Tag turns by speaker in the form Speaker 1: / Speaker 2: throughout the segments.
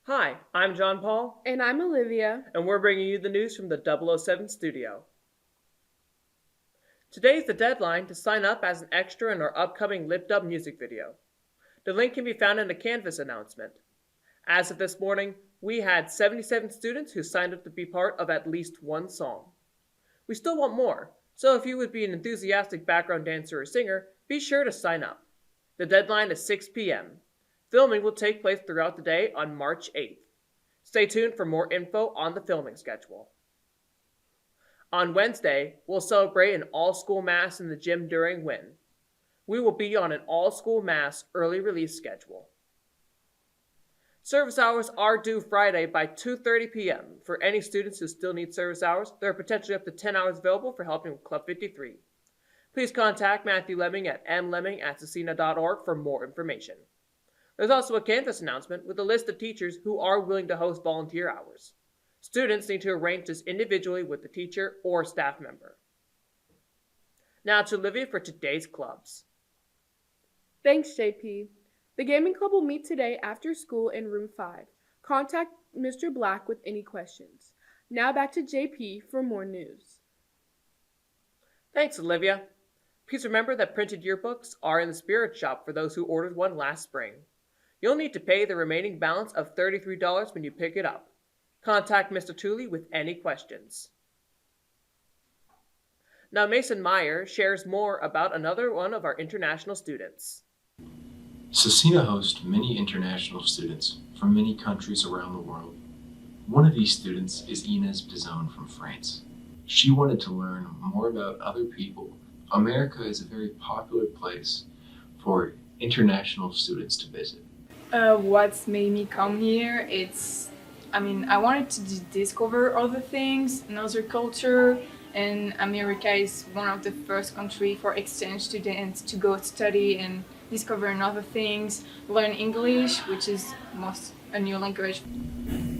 Speaker 1: Hi, I'm John Paul,
Speaker 2: And I'm Olivia.
Speaker 1: and we're bringing you the news from the 007 studio. Today's the deadline to sign up as an extra in our upcoming Lip Dub music video. The link can be found in the Canvas announcement. As of this morning, we had 77 students who signed up to be part of at least one song. We still want more, so if you would be an enthusiastic background dancer or singer, be sure to sign up. The deadline is 6 p.m. Filming will take place throughout the day on March 8th. Stay tuned for more info on the filming schedule. On Wednesday, we'll celebrate an all-school mass in the gym during WIN. We will be on an all-school mass early release schedule. Service hours are due Friday by 2:30 p.m. For any students who still need service hours, there are potentially up to 10 hours available for helping with Club 53. Please contact Matthew Lemming at mlemming@scecina.org for more information. There's also a Canvas announcement with a list of teachers who are willing to host volunteer hours. Students need to arrange this individually with the teacher or staff member. Now to Olivia for today's clubs.
Speaker 2: Thanks, JP. The gaming club will meet today after school in room 5. Contact Mr. Black with any questions. Now back to JP for more news.
Speaker 1: Thanks, Olivia. Please remember that printed yearbooks are in the spirit shop for those who ordered one last spring. You'll need to pay the remaining balance of $33 when you pick it up. Contact Mr. Tooley with any questions. Now Mason Meyer shares more about another one of our international students.
Speaker 3: Scecina hosts many international students from many countries around the world. One of these students is Inez Pizon from France. She wanted to learn more about other people. America is a very popular place for international students to visit.
Speaker 4: What's made me come here, I wanted to discover other things, another culture, and America is one of the first countries for exchange students to go study and discover other things, learn English, which is a new language.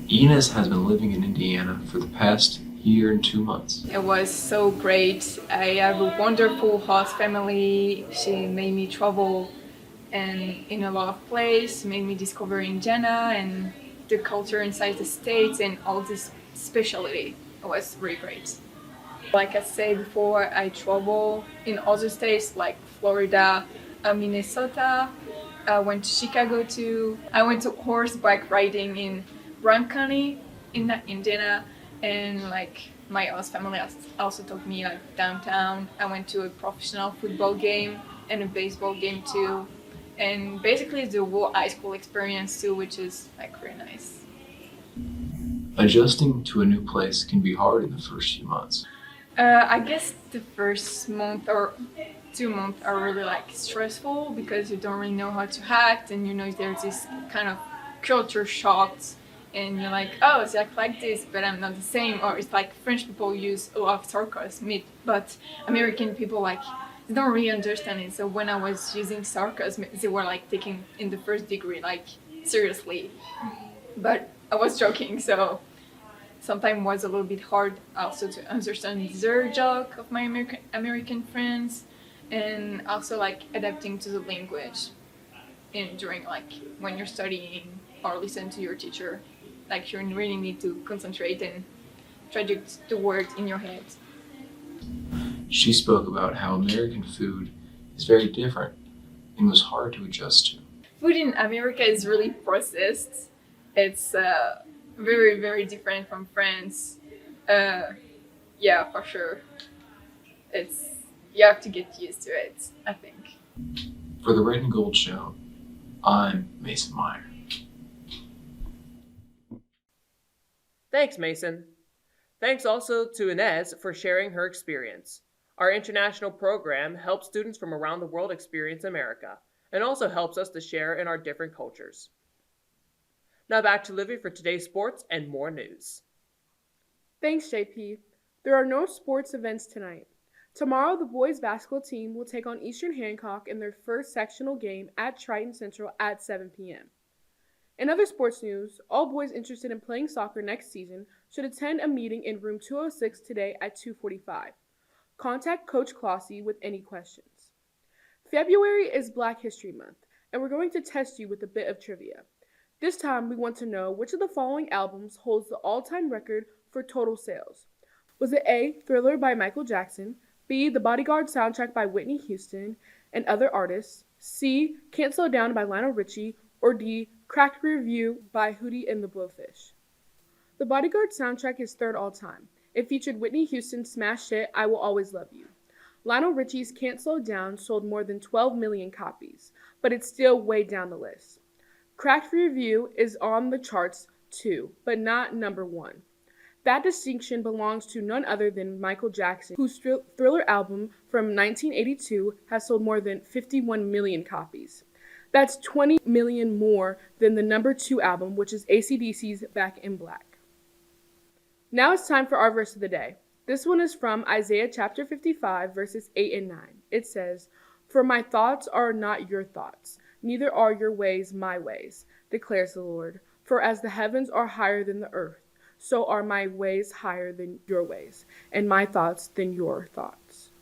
Speaker 3: Inez has been living in Indiana for the past year and 2 months.
Speaker 4: It was so great. I have a wonderful host family. She made me travel and in a lot of places, made me discover Indiana and the culture inside the states and all this specialty. It was really great. Like I said before, I travel in other states like Florida, Minnesota. I went to Chicago too. I went to horseback riding in Bryan County in Indiana, and like my host family also took me like downtown. I went to a professional football game and a baseball game too. And basically the whole high school experience too, which is like really nice.
Speaker 3: Adjusting to a new place can be hard in the first few months.
Speaker 4: I guess the first month or 2 months are really like stressful because you don't really know how to act, and there's this kind of culture shock, and you're like, oh, it's like this, but I'm not the same. Or it's like French people use a lot of sarcasm, but American people they don't really understand it. So when I was using sarcasm, they were like taking in the first degree, like seriously. But I was joking, so sometimes was a little bit hard also to understand their joke of my American friends, and also like adapting to the language during like when you're studying or listen to your teacher, like you really need to concentrate and traduce the words in your head.
Speaker 3: She spoke about how American food is very different and was hard to adjust to.
Speaker 4: Food in America is really processed. It's very, very different from France. Yeah, for sure. You have to get used to it, I think.
Speaker 3: For the Red and Gold Show, I'm Mason Meyer.
Speaker 1: Thanks, Mason. Thanks also to Inez for sharing her experience. Our international program helps students from around the world experience America and also helps us to share in our different cultures. Now back to Livy for today's sports and more news.
Speaker 2: Thanks, JP. There are no sports events tonight. Tomorrow, the boys basketball team will take on Eastern Hancock in their first sectional game at Triton Central at 7 p.m. In other sports news, all boys interested in playing soccer next season should attend a meeting in room 206 today at 2:45. Contact Coach Clossy with any questions. February is Black History Month, and we're going to test you with a bit of trivia. This time, we want to know which of the following albums holds the all-time record for total sales. Was it A, Thriller by Michael Jackson, B, The Bodyguard soundtrack by Whitney Houston and other artists, C, Can't Slow Down by Lionel Richie, or D, Cracked Rear View by Hootie and the Blowfish? The Bodyguard soundtrack is third all-time. It featured Whitney Houston's smash hit I Will Always Love You. Lionel Richie's Can't Slow Down sold more than 12 million copies, but it's still way down the list. Cracked Rear View is on the charts too, but not number one. That distinction belongs to none other than Michael Jackson, whose Thriller album from 1982 has sold more than 51 million copies. That's 20 million more than the number 2 album, which is AC/DC's Back in Black. Now it's time for our verse of the day. This one is from Isaiah chapter 55, verses 8 and 9. It says, "For my thoughts are not your thoughts, neither are your ways my ways, declares the Lord. For as the heavens are higher than the earth, so are my ways higher than your ways, and my thoughts than your thoughts."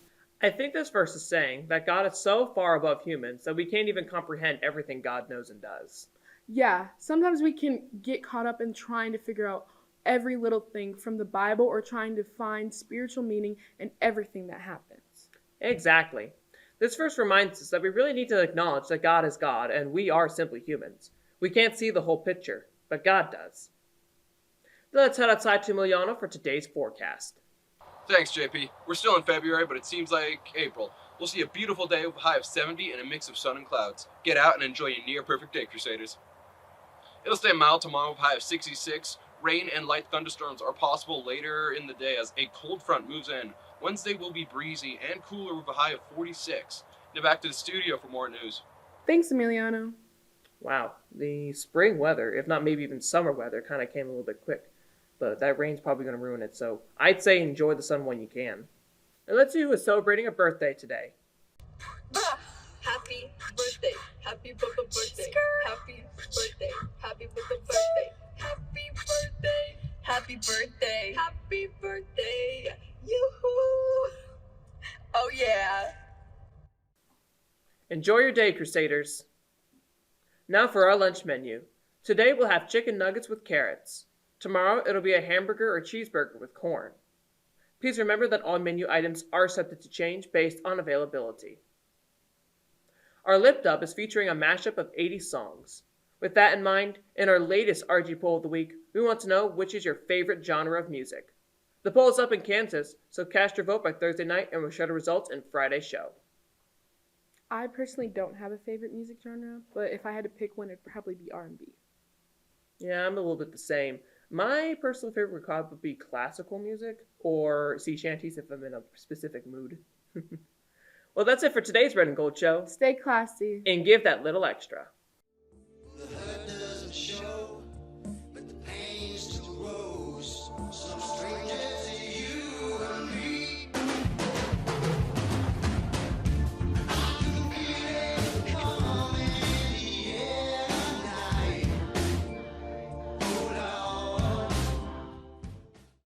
Speaker 1: I think this verse is saying that God is so far above humans that we can't even comprehend everything God knows and does.
Speaker 2: Yeah, sometimes we can get caught up in trying to figure out every little thing from the Bible or trying to find spiritual meaning in everything that happens.
Speaker 1: Exactly. This verse reminds us that we really need to acknowledge that God is God and we are simply humans. We can't see the whole picture, but God does. Let's head outside to Emiliano for today's forecast.
Speaker 5: Thanks, JP. We're still in February, but it seems like April. We'll see a beautiful day with a high of 70 and a mix of sun and clouds. Get out and enjoy a near-perfect day, Crusaders. It'll stay mild tomorrow with a high of 66. Rain and light thunderstorms are possible later in the day as a cold front moves in. Wednesday will be breezy and cooler with a high of 46. Now back to the studio for more news.
Speaker 2: Thanks, Emiliano.
Speaker 1: Wow, the spring weather, if not maybe even summer weather, kind of came a little bit quick. But that rain's probably going to ruin it, so I'd say enjoy the sun when you can. And let's see who is celebrating a birthday today.
Speaker 6: Happy birthday, happy birthday, happy birthday, happy birthday, happy birthday, happy birthday, happy birthday, yoo-hoo! Oh yeah!
Speaker 1: Enjoy your day, Crusaders. Now for our lunch menu. Today we'll have chicken nuggets with carrots. Tomorrow it'll be a hamburger or cheeseburger with corn. Please remember that all menu items are subject to change based on availability. Our lip dub is featuring a mashup of 80 songs. With that in mind, in our latest RG poll of the week, we want to know which is your favorite genre of music. The poll is up in Kansas, so cast your vote by Thursday night and we'll share the results in Friday's show.
Speaker 2: I personally don't have a favorite music genre, but if I had to pick one, it'd probably be R&B.
Speaker 1: Yeah, I'm a little bit the same. My personal favorite would probably be classical music or sea shanties if I'm in a specific mood. Well, that's it for today's Red and Gold Show.
Speaker 2: Stay classy.
Speaker 1: And give that little extra.